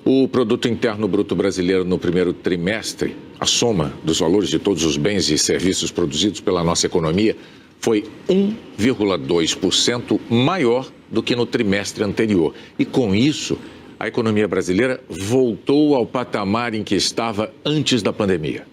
O Produto Interno Bruto brasileiro no primeiro trimestre, a soma dos valores de todos os bens e serviços produzidos pela nossa economia, foi 1,2% maior do que no trimestre anterior. E com isso, a economia brasileira voltou ao patamar em que estava antes da pandemia.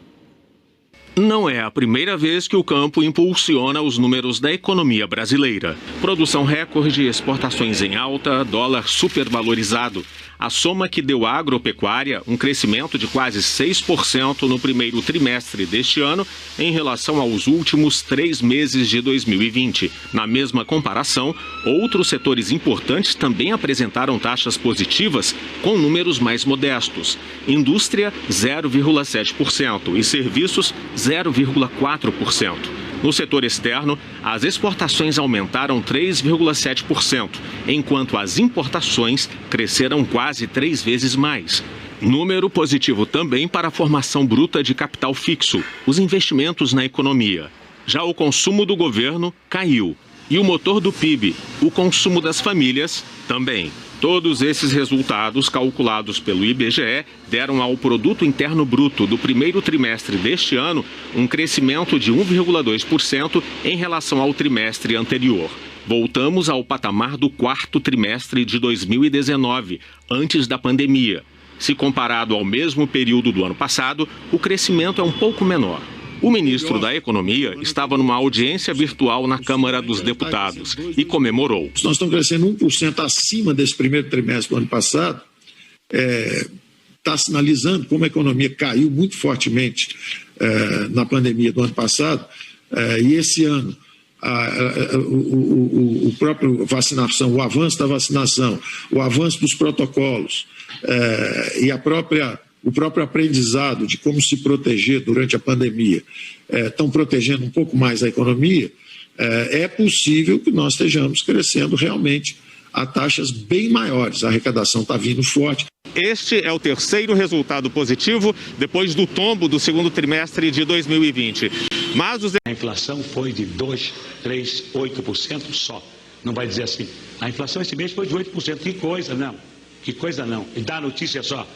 Não é a primeira vez que o campo impulsiona os números da economia brasileira. Produção recorde, exportações em alta, dólar supervalorizado. A soma que deu à agropecuária um crescimento de quase 6% no primeiro trimestre deste ano em relação aos últimos 3 meses de 2020. Na mesma comparação, outros setores importantes também apresentaram taxas positivas com números mais modestos. Indústria, 0,7% e serviços, 0,4%. No setor externo, as exportações aumentaram 3,7%, enquanto as importações cresceram quase 3 vezes mais. Número positivo também para a formação bruta de capital fixo, os investimentos na economia. Já o consumo do governo caiu. E o motor do PIB, o consumo das famílias, também. Todos esses resultados, calculados pelo IBGE, deram ao Produto Interno Bruto do primeiro trimestre deste ano um crescimento de 1,2% em relação ao trimestre anterior. Voltamos ao patamar do quarto trimestre de 2019, antes da pandemia. Se comparado ao mesmo período do ano passado, o crescimento é um pouco menor. O ministro da Economia estava numa audiência virtual na Câmara dos Deputados e comemorou. Nós estamos crescendo 1% acima desse primeiro trimestre do ano passado. Está sinalizando como a economia caiu muito fortemente na pandemia do ano passado. E esse ano, o próprio vacinação, o avanço da vacinação, o avanço dos protocolos e o próprio aprendizado de como se proteger durante a pandemia estão protegendo um pouco mais a economia, é possível que nós estejamos crescendo realmente a taxas bem maiores. A arrecadação está vindo forte. Este é o terceiro resultado positivo depois do tombo do segundo trimestre de 2020. Mas a inflação foi de 2, 3, 8% só. Não vai dizer assim, a inflação esse mês foi de 8%. Que coisa não. E dá notícia só.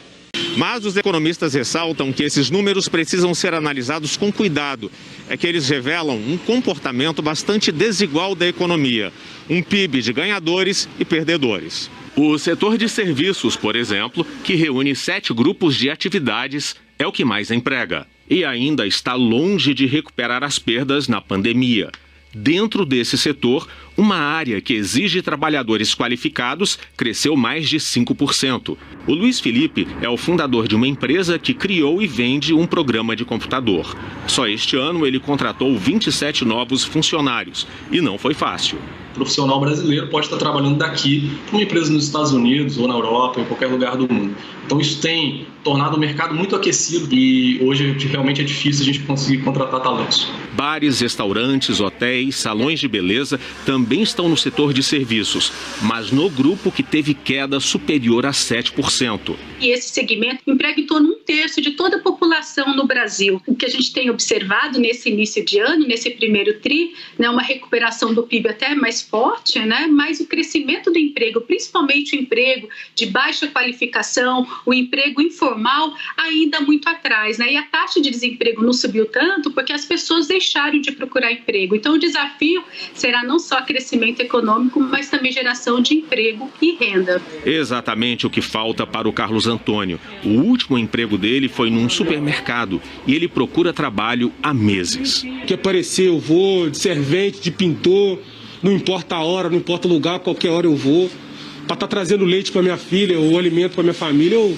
Mas os economistas ressaltam que esses números precisam ser analisados com cuidado. É que eles revelam um comportamento bastante desigual da economia. Um PIB de ganhadores e perdedores. O setor de serviços, por exemplo, que reúne 7 grupos de atividades, é o que mais emprega. E ainda está longe de recuperar as perdas na pandemia. Dentro desse setor, uma área que exige trabalhadores qualificados cresceu mais de 5%. O Luiz Felipe é o fundador de uma empresa que criou e vende um programa de computador. Só este ano ele contratou 27 novos funcionários e não foi fácil. O profissional brasileiro pode estar trabalhando daqui para uma empresa nos Estados Unidos ou na Europa, em qualquer lugar do mundo. Então isso tem tornado o mercado muito aquecido e hoje realmente é difícil a gente conseguir contratar talentos. Bares, restaurantes, hotéis, salões de beleza também estão no setor de serviços, mas no grupo que teve queda superior a 7%. E esse segmento emprega em torno de 1/3 de toda a população no Brasil. O que a gente tem observado nesse início de ano, nesse primeiro tri, uma recuperação do PIB até mais forte, mas o crescimento do emprego, principalmente o emprego de baixa qualificação, o emprego informal, ainda muito atrás. E a taxa de desemprego não subiu tanto porque as pessoas deixaram de procurar emprego. Então o desafio será não só crescimento econômico, mas também geração de emprego e renda. Exatamente o que falta para o Carlos Antônio. O último emprego dele foi num supermercado e ele procura trabalho há meses. Que aparecer, eu vou de servente, de pintor, não importa a hora, não importa o lugar, qualquer hora eu vou. Para estar trazendo leite para minha filha ou alimento para minha família, eu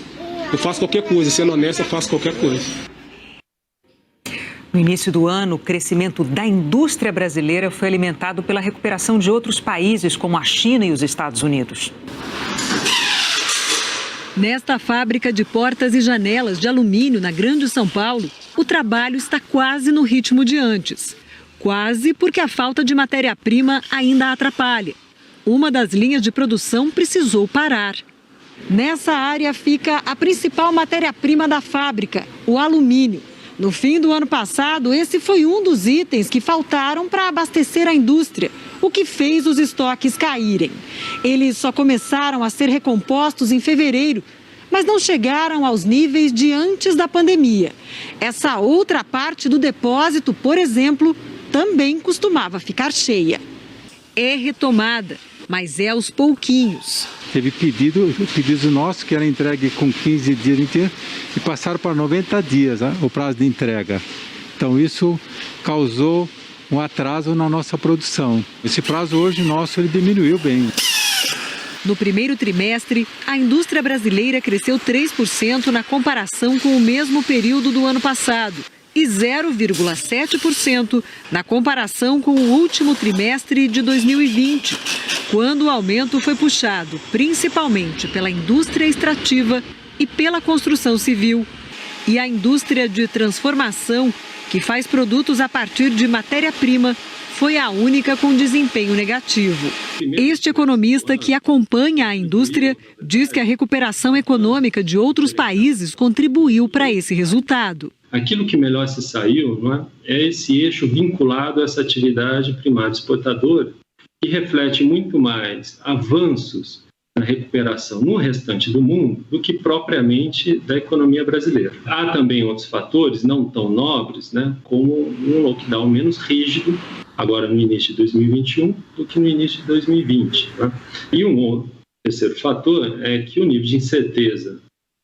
faço qualquer coisa. Sendo honesto, eu faço qualquer coisa. No início do ano, o crescimento da indústria brasileira foi alimentado pela recuperação de outros países, como a China e os Estados Unidos. Nesta fábrica de portas e janelas de alumínio na Grande São Paulo, o trabalho está quase no ritmo de antes. Quase porque a falta de matéria-prima ainda atrapalha. Uma das linhas de produção precisou parar. Nessa área fica a principal matéria-prima da fábrica, o alumínio. No fim do ano passado, esse foi um dos itens que faltaram para abastecer a indústria, o que fez os estoques caírem. Eles só começaram a ser recompostos em fevereiro, mas não chegaram aos níveis de antes da pandemia. Essa outra parte do depósito, por exemplo, também costumava ficar cheia. É retomada, mas é aos pouquinhos. Teve pedidos nossos que eram entregue com 15 dias inteiros e passaram para 90 dias, né, o prazo de entrega. Então isso causou um atraso na nossa produção. Esse prazo hoje nosso ele diminuiu bem. No primeiro trimestre, a indústria brasileira cresceu 3% na comparação com o mesmo período do ano passado e 0,7% na comparação com o último trimestre de 2020, quando o aumento foi puxado principalmente pela indústria extrativa e pela construção civil. E a indústria de transformação, que faz produtos a partir de matéria-prima, foi a única com desempenho negativo. Este economista que acompanha a indústria diz que a recuperação econômica de outros países contribuiu para esse resultado. Aquilo que melhor se saiu, não é esse eixo vinculado a essa atividade primária exportadora, que reflete muito mais avanços na recuperação no restante do mundo do que propriamente da economia brasileira. Há também outros fatores não tão nobres, né, como um lockdown menos rígido, agora no início de 2021, do que no início de 2020. Né? E um outro terceiro fator é que o nível de incerteza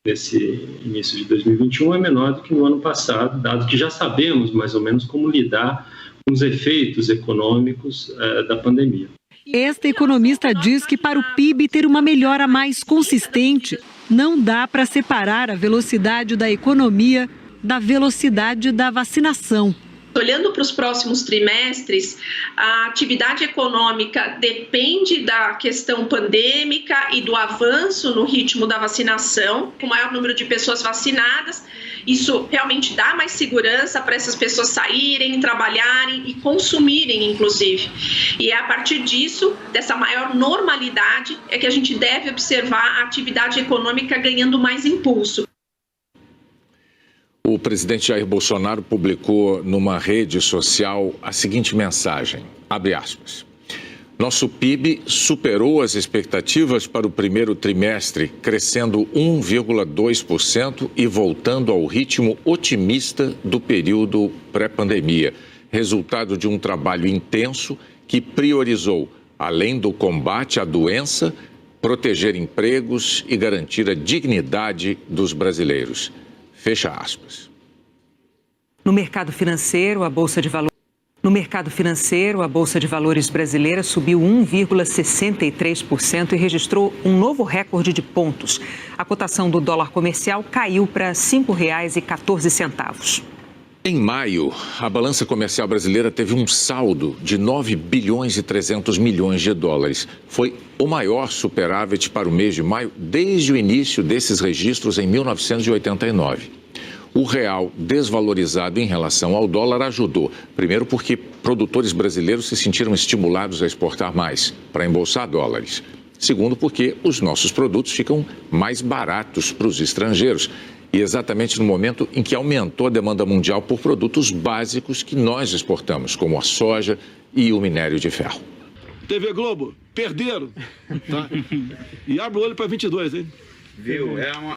nesse início de 2021 é menor do que no ano passado, dado que já sabemos mais ou menos como lidar com os efeitos econômicos da pandemia. Esta economista diz que para o PIB ter uma melhora mais consistente, não dá para separar a velocidade da economia da velocidade da vacinação. Olhando para os próximos trimestres, a atividade econômica depende da questão pandêmica e do avanço no ritmo da vacinação, com o maior número de pessoas vacinadas. Isso realmente dá mais segurança para essas pessoas saírem, trabalharem e consumirem, inclusive. E é a partir disso, dessa maior normalidade, é que a gente deve observar a atividade econômica ganhando mais impulso. O presidente Jair Bolsonaro publicou numa rede social a seguinte mensagem, abre aspas. Nosso PIB superou as expectativas para o primeiro trimestre, crescendo 1,2% e voltando ao ritmo otimista do período pré-pandemia, resultado de um trabalho intenso que priorizou, além do combate à doença, proteger empregos e garantir a dignidade dos brasileiros. Fecha aspas. No mercado financeiro, a Bolsa de Valores brasileira subiu 1,63% e registrou um novo recorde de pontos. A cotação do dólar comercial caiu para R$ 5,14. Em maio, a balança comercial brasileira teve um saldo de 9 bilhões e 300 milhões de dólares. Foi o maior superávit para o mês de maio desde o início desses registros em 1989. O real desvalorizado em relação ao dólar ajudou. Primeiro porque produtores brasileiros se sentiram estimulados a exportar mais, para embolsar dólares. Segundo porque os nossos produtos ficam mais baratos para os estrangeiros. E exatamente no momento em que aumentou a demanda mundial por produtos básicos que nós exportamos, como a soja e o minério de ferro. TV Globo, perderam. Tá? E abre o olho para 22, hein? Viu?